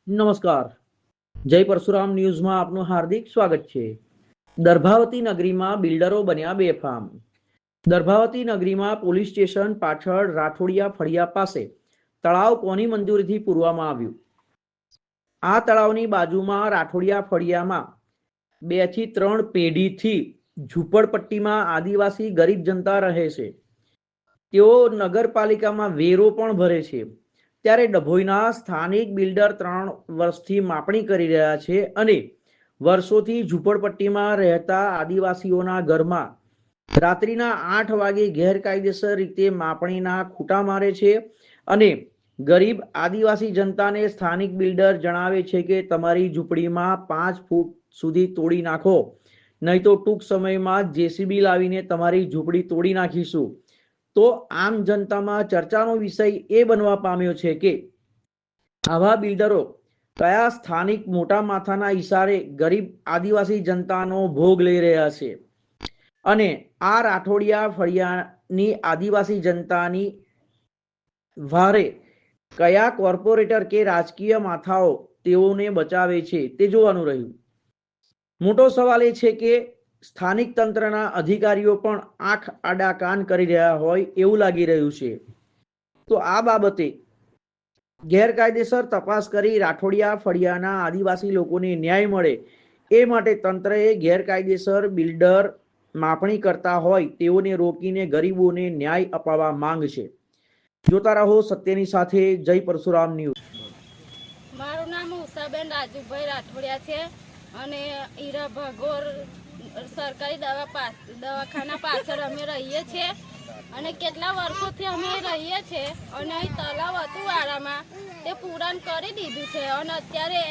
નમસ્કાર, જય પરશુરામ ન્યૂઝમાં આપનું હાર્દિક સ્વાગત છે। દર્ભાવતી નગરીમાં બિલ્ડરો બન્યા બેફામ। દર્ભાવતી નગરીમાં પોલીસ સ્ટેશન પાછળ રાઠોડિયા ફળિયા પાસે તળાવ કોની મંજૂરીથી પૂરવામાં આવ્યું? આ તળાવની બાજુમાં રાઠોડિયા ફળિયામાં 2 થી 3 પેઢીથી ઝૂંપડપટ્ટીમાં આદિવાસી ગરીબ જનતા રહે છે। તેઓ નગરપાલિકામાં વેરો પણ ભરે છે। ત્યારે ડભોઈના સ્થાનિક બિલ્ડર 3 વર્ષથી માપણી કરી રહ્યા છે અને વર્ષોથી ઝૂંપડપટ્ટીમાં રહેતા આદિવાસીઓના ઘરમાં રાત્રિના 8 વાગે ગેરકાયદેસર રીતે માપણીના ખૂટા મારે છે અને ગરીબ આદિવાસી જનતાને સ્થાનિક બિલ્ડર જણાવે છે કે તમારી ઝૂંપડીમાં 5 ફૂટ સુધી તોડી નાખો, નહીં તો ટૂંક સમયમાં જેસીબી લાવીને તમારી ઝૂંપડી તોડી નાખીશું। તો આમ જનતામાં ચર્ચાનો વિષય એ બનવા પામ્યો છે કે આવા બિલ્ડરો કયા સ્થાનિક મોટા માથાના ઈશારે ગરીબ આદિવાસી જનતાનો ભોગ લઈ રહ્યા છે અને આ રાઠોડિયા ફળિયાની આદિવાસી જનતાની વારે કયા કોર્પોરેટર કે રાજકીય માથાઓ તેઓને બચાવે છે તે જોવાનું રહ્યું। મોટો સવાલ એ છે કે સ્થાનિક તંત્રના અધિકારીઓ પણ આંખ આડા કાન કરી રહ્યા હોય એવું લાગી રહ્યું છે। તો આ બાબતે ગેરકાયદેસર તપાસ કરી રાઠોડિયા ફળિયાના આદિવાસી લોકોને ન્યાય મળે એ માટે તંત્રએ ગેરકાયદેસર બિલ્ડર માપણી કરતા હોય તેઓને રોકીને ગરીબોને ન્યાય અપાવવા માંગ છે। જોતા રહો સત્યની સાથે, જય પરશુરામ ન્યૂઝ। મારું નામ ઉષાબેન રાજુભાઈ રાઠોડિયા છે અને હીરા ભાગોર સરકારી દવાખાના પાછળ અમે રહીએ છીએ અને કેટલા વર્ષોથી અમે રહીએ છીએ અને અહીં તળાવ હતું વાળામાં તે પૂરણ કરી દીધું છે અને અત્યારે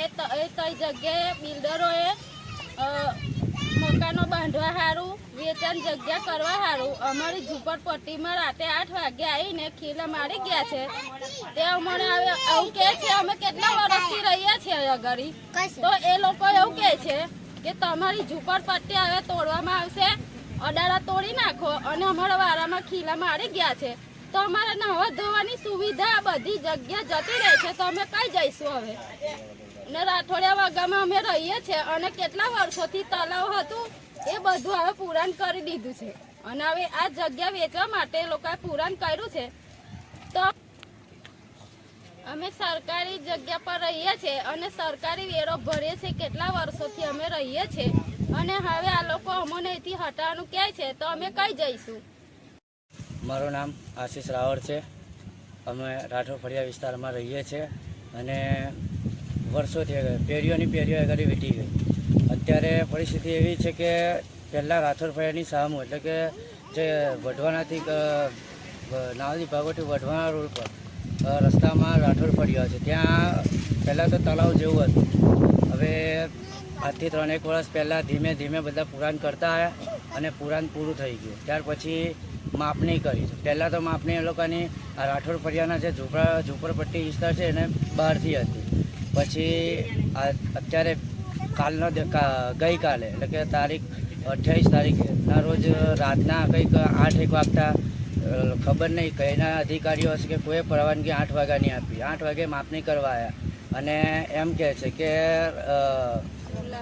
કઈ જગ્યાએ બિલ્ડરોએ મકાનો બાંધવા સારું વેચાણ જગ્યા કરવા સારું અમારી ઝૂંપડપટ્ટીમાં રાતે 8 વાગે આવીને ખીલા મારી ગયા છે। તે અમને હવે એવું કહે છે અમે કેટલા વર્ષથી રહીએ છીએ અગાડી, તો એ લોકો એવું કહે છે કે તમારી ઝૂંપડપટ્ટી હવે તોડવામાં આવશે, અડાડા તોડી નાખો અને અમારા વારામાં ખીલા મારી ગયા છે તો અમારે નવા ધોવાની સુવિધા બધી જગ્યા જતી રહે છે તો અમે કઈ જઈશું હવે? અને રાઠોડિયા વાગામાં અમે રહીએ છીએ અને કેટલા વર્ષોથી તળાવ હતું એ બધું હવે પૂરણ કરી દીધું છે અને હવે આ જગ્યા વેચવા માટે એ લોકોએ પૂરણ કર્યું છે। તો અમે સરકારી જગ્યા પર રહીએ છીએ અને સરકારી વેરો ભરીએ છીએ, કેટલા વર્ષોથી અમે રહીએ છીએ અને હવે આ લોકો અમને અહીંથી હટાવવાનું કહે છે તો અમે કઈ જઈશું? મારું નામ આશીષ રાવળ છે। અમે રાઠોડ ફળિયા વિસ્તારમાં રહીએ છીએ અને વર્ષોથી પેઢીઓની પેઢીઓ આગળ વીતી ગઈ। અત્યારે પરિસ્થિતિ એવી છે કે પહેલાં રાઠોડ ફળિયાની સામું એટલે કે જે વઢવાણાથી નાવલી ભાગોથી વઢવાણા રોડ પર રસ્તામાં રાઠોડ ફળિયા છે, ત્યાં પહેલાં તો તળાવ જેવું હતું। હવે આજથી 3-1 વર્ષ પહેલાં ધીમે ધીમે બધા પુરાણ કરતા આવ્યા અને પુરાણ પૂરું થઈ ગયું। ત્યાર પછી માપણી કરી। પહેલાં તો માપણી એ લોકોની આ રાઠોડ ફળિયાના જે ઝૂંપડપટ્ટી વિસ્તાર છે એને બહારથી હતી। પછી અત્યારે ગઈકાલે એટલે કે તારીખ 28 તારીખના રોજ રાતના કંઈક 8-1 વાગતા ખબર નહીં કઈના અધિકારીઓ હશે કે કોઈ પરવાનગી 8 વાગ્યાની આપી। 8 વાગે માપણી કરવા આવ્યા અને એમ કહે છે કે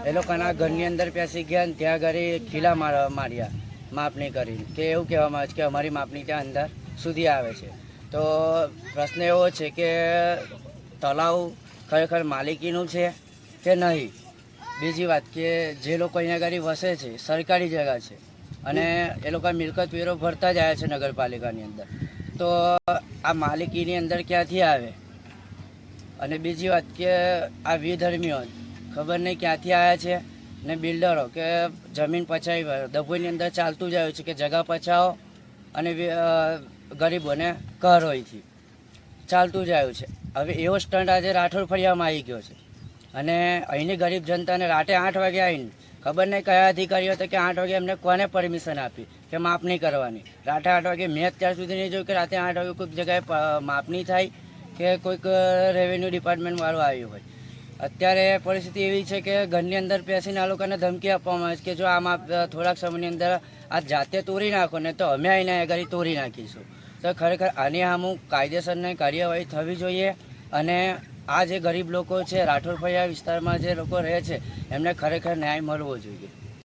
એ લોકોના ઘરની અંદર પેસી ગયા ને ત્યાં આગળ ખીલા માર્યા માપણી કરી કે એવું કહેવામાં આવે છે કે અમારી માપણી ત્યાં અંદર સુધી આવે છે। તો પ્રશ્ન એવો છે કે તળાવ ખરેખર માલિકીનું છે કે નહીં? બીજી વાત કે જે લોકો અહીંયા આગળ વસે છે સરકારી જગ્યા છે અને એ લોકો મિલકત વેરો ભરતા જ આવ્યા છે નગરપાલિકાની અંદર, તો આ માલિકીની અંદર ક્યાંથી આવે? અને બીજી વાત કે આ વિધર્મીઓ ખબર નહીં ક્યાંથી આવ્યા છે ને બિલ્ડરો કે જમીન પચાવી ડભોઈની અંદર ચાલતું જ આવ્યું છે કે જગા પચાવો અને ગરીબોને ઘર હોયથી ચાલતું જ આવ્યું છે। હવે એવો સ્ટન્ટ આજે રાઠોડ ફળિયામાં આવી ગયો છે અને અહીંની ગરીબ જનતાને રાતે 8 વાગે આવીને ખબર નહીં કયા અધિકારીઓ હતા કે 8 વાગે એમને કોને પરમિશન આપી કે માપણી કરવાની? રાતે 8 વાગે મેં અત્યાર સુધી નહીં જોયું કે રાતે 8 વાગે કોઈક જગ્યાએ માપણી થાય કે કોઈક રેવન્યુ ડિપાર્ટમેન્ટવાળું આવ્યું હોય। અત્યારે પરિસ્થિતિ એવી છે કે ઘરની અંદર બેસીને આ લોકોને ધમકી આપવામાં આવે છે કે જો આમાં થોડાક સમયની અંદર આ જાતે તોડી નાખો ને તો અમે આવીને આગળ તોડી નાખીશું। તો ખરેખર આની સામે કાયદેસરની કાર્યવાહી થવી જોઈએ અને આ જે ગરીબ લોકો છે રાઠોડ ફળિયા વિસ્તારમાં જે લોકો રહે છે એમને ખરેખર ન્યાય મળવો જોઈએ.